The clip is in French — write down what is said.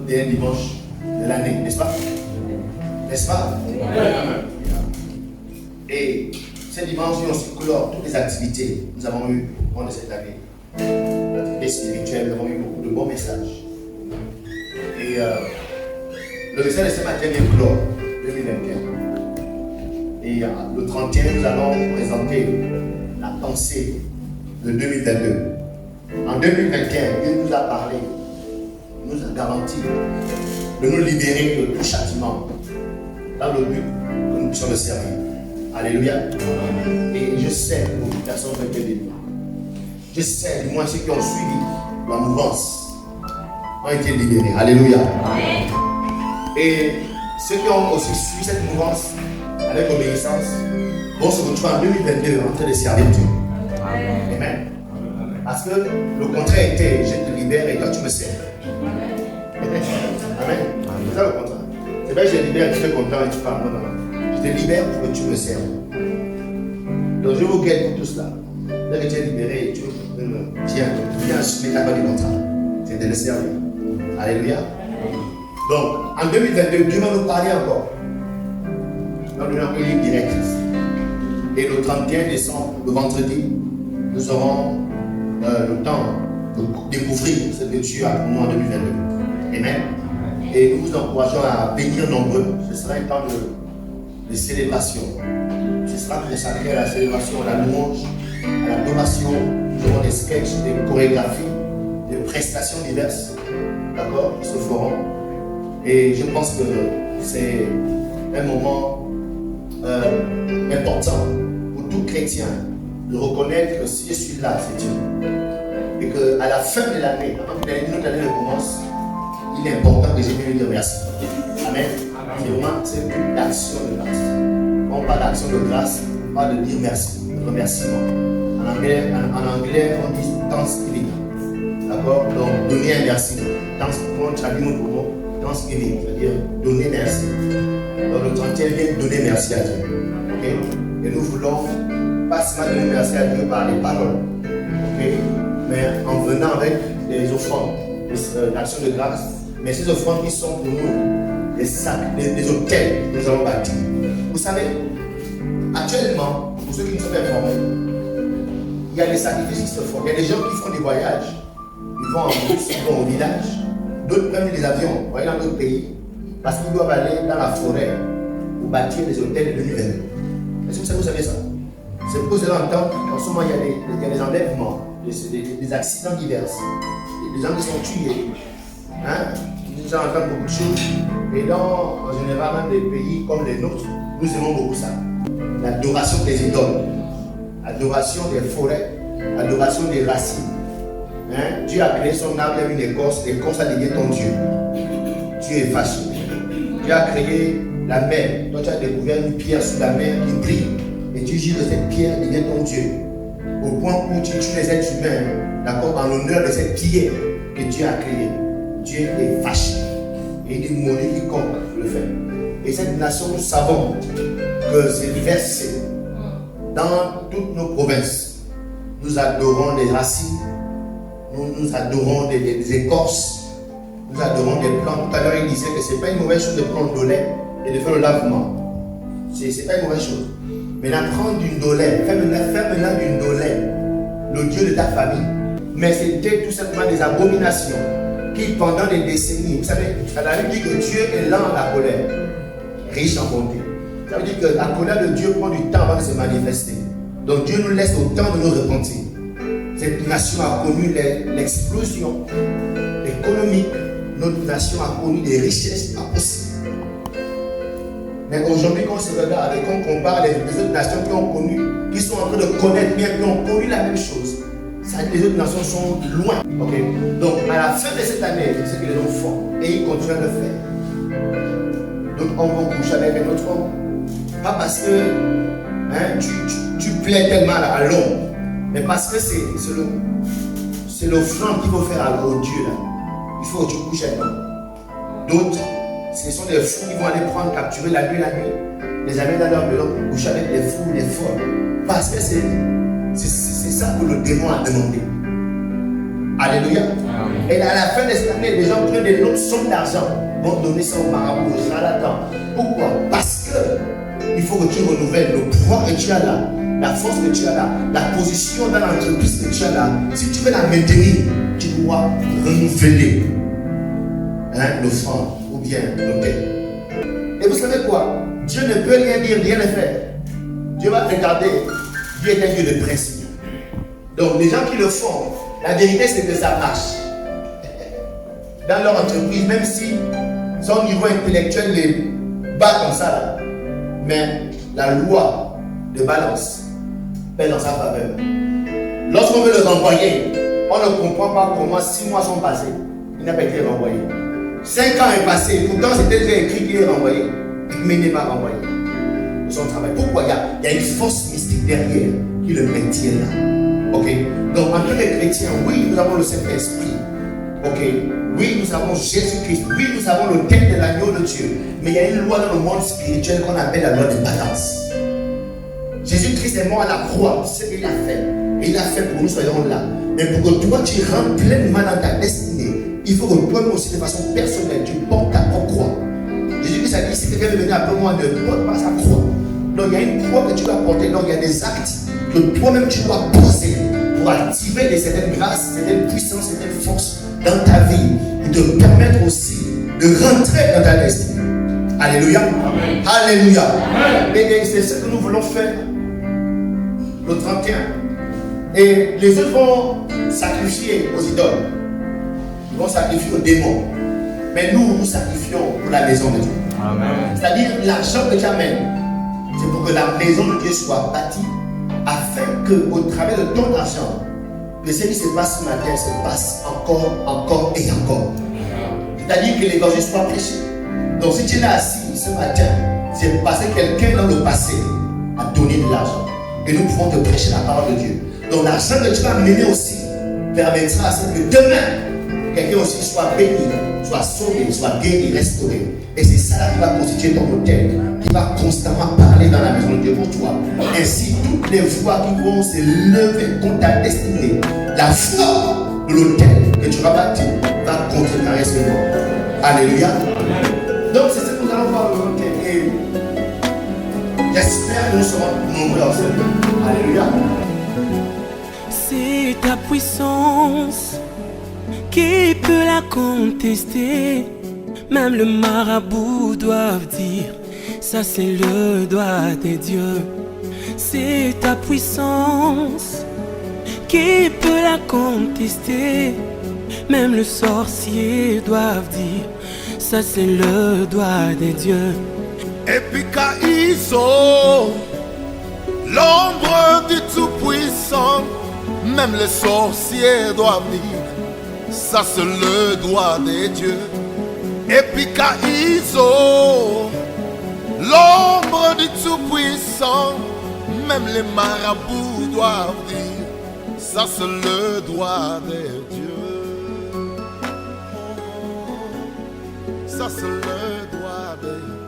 Dernier dimanche de l'année, n'est-ce pas? N'est-ce pas? Oui. Et ce dimanche, nous aussi clore toutes les activités que nous avons eues au cours de cette année. L'activité spirituelle, nous avons eu beaucoup de bons messages. Et le message de ce matin est clore 2021. Et le 31, nous allons présenter la pensée de 2022. En 2021, Dieu nous a parlé, nous a garanti de nous libérer de tout châtiment dans le but que nous puissions le servir. Alléluia. Et je sais que beaucoup de personnes ont été libérées. Je sais, du moins ceux qui ont suivi la mouvance ont été libérés. Alléluia. Et ceux qui ont aussi suivi cette mouvance avec obéissance vont se retrouver en 2022 en train de servir Dieu. Amen. Parce que le contraire était je te libère et toi tu me sers. Amen. C'est ça le contraire. C'est vrai que je te libère, tu es content et tu parles. Non. Je te libère pour que tu me serves. Donc je vous guette pour tout cela. Dès que tu es libéré, tu viens assumer ta part du contrat. C'est de le servir. Alléluia. Donc en 2022, Dieu va nous parler encore. Nous allons donner une directrice. Et le 31 décembre, le vendredi, nous aurons le temps de découvrir ce que Dieu a pour nous en 2022. Amen. Et nous vous encourageons à venir nombreux. Ce sera un temps de célébration. Ce sera consacré à la célébration, à la louange, à l'adoration. Nous aurons des sketchs, des chorégraphies, des prestations diverses, d'accord, qui se feront. Et je pense que c'est un moment important pour tout chrétien de reconnaître que si je suis là, c'est Dieu. Et qu'à la fin de l'année, avant que notre année ne commence, il est important que je vienne lui dire merci. Amen. C'est vraiment une action de grâce. Quand on parle d'action de grâce, on parle de dire merci, de remerciement. En anglais, on dit thanksgiving. D'accord? Donc, donner un merci. Quand on traduit notre mot, thanksgiving, c'est-à-dire donner merci. Donc, le 31 vient donner merci à Dieu. Okay? Et nous voulons pas seulement donner merci à Dieu par les paroles, okay? Mais en venant avec des offrandes, des actions de grâce, mais ces offrandes qui sont pour nous des sacs, des hôtels que nous avons bâtis. Vous savez, actuellement, pour ceux qui ne sont pas informés, il y a des sacrifices qui se font. Il y a des gens qui font des voyages, ils vont en bus, ils vont au village, d'autres prennent des avions, vous voyez, dans d'autres pays, parce qu'ils doivent aller dans la forêt pour bâtir des hôtels de l'hiver. Est-ce que vous savez ça? C'est pour cela entendre qu'en ce moment il y a des enlèvements, des accidents divers, des gens qui sont tués. Hein? Nous entendons beaucoup de choses. Et en général, même des pays comme les nôtres, nous aimons beaucoup ça. L'adoration des idoles, l'adoration des forêts, l'adoration des racines. Hein? Dieu a créé son arbre, il y a une écorce, l'écorce a devenu ton Dieu. Dieu est fâché. Dieu a créé la mer. Toi, tu as découvert une pierre sous la mer qui brille. Et tu dis que cette pierre devient ton Dieu. Au point où tu tues les êtres humains, d'accord, en l'honneur de cette pierre que Dieu a créée. Dieu est fâché. Et il maudit quiconque le fait. Et cette nation, nous savons que c'est versé dans toutes nos provinces. Nous adorons des racines, nous adorons des écorces, nous adorons des plantes. Tout à l'heure, il disait que ce n'est pas une mauvaise chose de prendre de lait et de faire le lavement. Ce n'est pas une mauvaise chose. Maintenant, prendre d'une dolène, fais maintenant d'une dolène le Dieu de ta famille. Mais c'était tout simplement des abominations qui, pendant des décennies, vous savez, ça veut dire que Dieu est lent à la colère, riche en bonté. Ça veut dire que la colère de Dieu prend du temps avant de se manifester. Donc Dieu nous laisse au temps de nous repentir. Cette nation a connu l'explosion économique. Notre nation a connu des richesses impossibles. Mais aujourd'hui, quand on se regarde et qu'on compare les autres nations qui sont en train de connaître bien, qui ont connu la même chose, les autres nations sont loin. Okay? Donc, à la fin de cette année, c'est ce que les hommes font. Et ils continuent à le faire. D'autres hommes vont coucher avec un autre homme. Pas parce que tu plais tellement à l'homme, mais parce que c'est l'offrande qu'il faut faire au Dieu. Là. Il faut que tu couches avec l'homme. D'autres, ce sont des fous qui vont aller capturer la nuit. Les amis dans leur maison pour coucher avec les fous, les folles. Parce que c'est ça que le démon a demandé. Alléluia. Amen. Et à la fin de cette année, les gens prennent des longues sommes d'argent, vont donner ça au marabout, au charlatan. Pourquoi? Parce que il faut que tu renouvelles le pouvoir que tu as là, la force que tu as là, la position dans l'entreprise que tu as là. Si tu veux la maintenir, tu dois renouveler l'offrande ou bien l'autel. Et vous savez quoi? Dieu ne peut rien dire, rien ne faire. Dieu va regarder. Dieu est un Dieu de principe. Donc les gens qui le font, la vérité c'est que ça marche. Dans leur entreprise, même si son niveau intellectuel les bat comme ça, là, mais la loi de balance pèse dans sa faveur. Lorsqu'on veut le renvoyer, on ne comprend pas comment 6 mois sont passés. Il n'a pas été renvoyé. 5 ans est passé, pourtant c'était déjà écrit qu'il est renvoyé, mais il n'est pas renvoyé de son travail. Pourquoi? Il y a une force mystique derrière qui le maintient là. Ok? Donc en tant que chrétien, oui, nous avons le Saint-Esprit. Ok? Oui, nous avons Jésus-Christ. Oui, nous avons le thème de l'agneau de Dieu. Mais il y a une loi dans le monde spirituel qu'on appelle la loi de balance. Jésus-Christ est mort à la croix, c'est ce qu'il a fait. Et il a fait pour nous soyons là. Mais pour que toi tu rentres pleinement dans ta destinée, il faut que toi aussi de façon personnelle, tu portes ta propre croix. Jésus-Christ a dit, si quelqu'un veut venir après moi, ne porte pas sa croix. Donc il y a une croix que tu dois porter. Donc il y a des actes que toi-même tu dois poser pour activer certaines grâces, certaines puissances, certaines forces dans ta vie. Pour te permettre aussi de rentrer dans ta destinée. Alléluia. Amen. Alléluia. Amen. Et c'est ce que nous voulons faire le 31. Et les autres vont sacrifier aux idoles. Ils vont sacrifier aux démons. Mais nous sacrifions pour la maison de Dieu. Amen. C'est-à-dire l'argent que tu amènes, c'est pour que la maison de Dieu soit bâtie, afin qu'au travers de ton argent, que ce qui se passe sur la terre se passe encore et encore. C'est-à-dire que l'évangile soit prêché. Donc si tu es là assis ce matin, c'est parce que quelqu'un dans le passé a donné de l'argent. Et nous pouvons te prêcher la parole de Dieu. Donc l'argent que tu vas mener aussi permettra à ce que demain, quelqu'un aussi soit béni, soit sauvé, soit guéri, restauré. Et c'est ça qui va constituer ton hôtel, qui va constamment parler dans la maison de Dieu pour toi. Ainsi, toutes les voix qui vont se lever contre ta destinée, la foi de l'hôtel que tu vas bâtir va contrecarrer ce nom. Alléluia. Donc c'est ce que nous allons voir aujourd'hui. Et j'espère que nous serons nombreux en ce lieu. Alléluia. C'est ta puissance qui peut la contester. Même le marabout doit dire, ça c'est le doigt des dieux. C'est ta puissance qui peut la contester. Même le sorcier doit dire, ça c'est le doigt des dieux. Epikaizo, l'ombre du Tout-Puissant, même les sorciers doivent dire, ça c'est le doigt des dieux. Epikaizo, l'ombre du Tout-Puissant, même les marabouts doivent dire, ça c'est le doigt des dieux. Ça c'est le doigt des dieux.